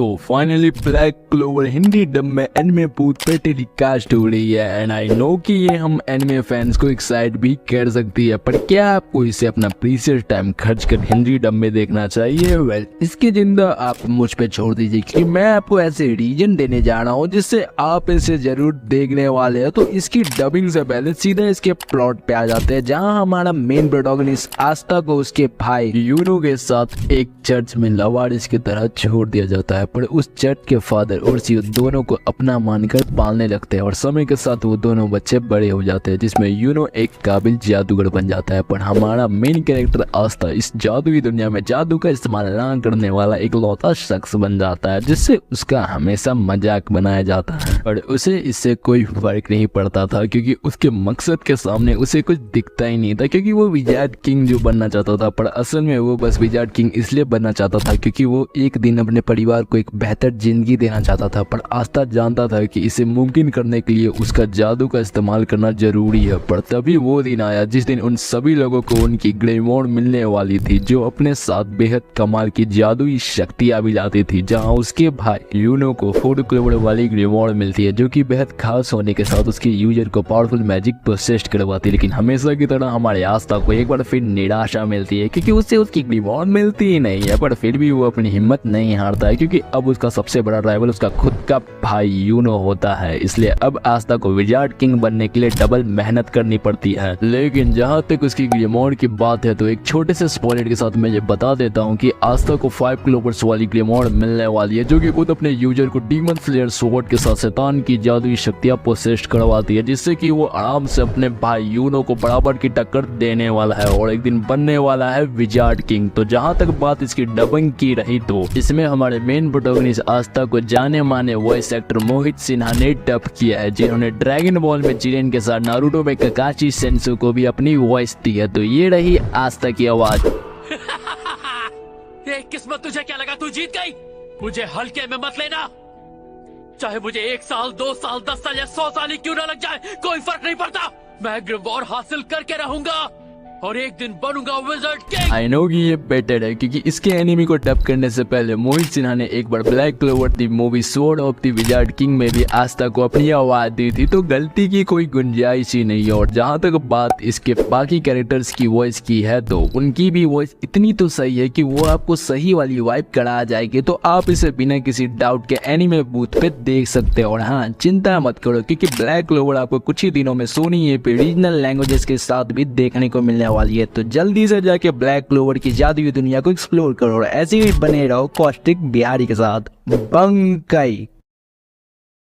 तो finally black clover Hindi dub में anime भूत पे टेलीकास्ट हो रही है एंड आई नो कि ये हम एनिमे फैंस को एक्साइट भी कर सकती है, पर क्या आपको इसे अपना प्रीशियस टाइम खर्च कर हिंदी डब में देखना चाहिए? वेल, इसकी जिंदा आप मुझ पे छोड़ दीजिए कि मैं आपको ऐसे रीजन देने जा रहा हूँ जिससे आप इसे जरूर देखने वाले हैं। तो इसकी डबिंग से पहले सीधा इसके प्लॉट पे आ जाते हैं, जहाँ हमारा मेन प्रोटोगनिस्ट आस्था को उसके भाई यूनो के साथ एक चर्च में लवारिस की तरह छोड़ दिया जाता है, पर उस चर्च के फादर और सीओ दोनों को अपना मानकर पालने लगते हैं और समय के साथ वो दोनों बच्चे बड़े हो जाते हैं, जिसमें यूनो एक काबिल जादूगर बन जाता है। पर हमारा मेन कैरेक्टर आस्था इस जादुई दुनिया में जादू का इस्तेमाल ना करने वाला एक लौता शख्स बन जाता है, जिससे उसका हमेशा मजाक बनाया जाता है और उसे इससे कोई फर्क नहीं पड़ता था, क्योंकि उसके मकसद के सामने उसे कुछ दिखता ही नहीं था, क्योंकि वो विजार्ड किंग जो बनना चाहता था। पर असल में वो बस विजार्ड किंग इसलिए बनना चाहता था क्योंकि वो एक दिन अपने परिवार को एक बेहतर जिंदगी देना चाहता था। पर आस्था जानता था कि इसे मुमकिन करने के लिए उसका जादू का इस्तेमाल करना जरूरी है। पर तभी वो दिन आया जिस दिन उन सभी लोगों को उनकी ग्रेमोर मिलने वाली थी, जो अपने साथ बेहद कमाल की जादुई शक्तियां भी लाती थी। जहां उसके भाई यूनो को 4 किलोमीटर वाली ग्रेमोर मिलती है, जो कि बेहद खास होने के साथ उसके यूजर को पावरफुल मैजिक प्रोसेस करवाती है। लेकिन हमेशा की तरह हमारे आस्था को एक बार फिर निराशा मिलती है, क्योंकि उसे उसकी ग्रेमोर मिलती ही नहीं है। पर फिर भी वो अपनी हिम्मत नहीं हारता है, क्योंकि अब उसका सबसे बड़ा राइवल उसका खुद का भाई यूनो होता है। इसलिए अब आस्था को विजार्ड किंग बनने के लिए डबल मेहनत करनी पड़ती है। लेकिन जहां तक उसकी ग्लेमोर की बात है, तो एक छोटे से स्पॉइलर के साथ मैं ये बता देता हूं कि आस्था को 5 किलोमीटर वाली ग्लेमोर मिलने वाली है, जो कि खुद अपने यूजर को डीमन स्लेयर स्वॉर्ड के साथ शैतान की जादुई शक्तियां पोसेस करवाती है, जिससे कि वो आराम से अपने भाई यूनो को बराबर की टक्कर देने वाला है और एक दिन बनने वाला है विजार्ड किंग। तो जहां तक बात इसकी डबिंग की रही, तो इसमें हमारे मेन प्रोटोगनिस्ट आस्था को जाने माने वॉइस एक्टर मोहित सिन्हा ने डब किया है, जिन्होंने ड्रैगन बॉल में जिरेन के साथ नारुतो में ककाशी सेंसु को भी अपनी वॉइस दी है। तो ये रही आस्था की आवाज। ये किस्मत, तुझे क्या लगा तू जीत गई? मुझे हल्के में मत लेना, चाहे मुझे 1 साल 2 साल 10 साल या 100 साल ही क्यों ना लग जाए, कोई फर्क नहीं पड़ता। मैं ग्रेमोर हासिल करके रहूंगा और एक दिन बनूंगा विजार्ड किंग। आई नो कि ये बेटर है, क्योंकि इसके एनिमी को डब करने से पहले मोहित सिन्हा ने एक बार Black Clover the movie sword of the wizard king में भी आस्था को अपनी आवाज दी थी, तो गलती की कोई गुंजाइश ही नहीं है। और जहां तक बात इसके बाकी कैरेक्टर्स की वॉइस की है, तो उनकी भी वॉइस इतनी तो सही है कि वो आपको सही वाली वाइब करा जाएगी। तो आप इसे बिना किसी डाउट के एनिमे बूथ पे देख सकते हो। और हाँ, चिंता मत करो, क्योंकि ब्लैक क्लोवर आपको कुछ ही दिनों में सोनी ये पे रीजनल लैंग्वेजेस के साथ भी देखने को मिलने वाली है। तो जल्दी से जाके ब्लैक क्लोवर की जादुई दुनिया को एक्सप्लोर करो और ऐसे ही बने रहो कौशिक बिहारी के साथ। बंकाई।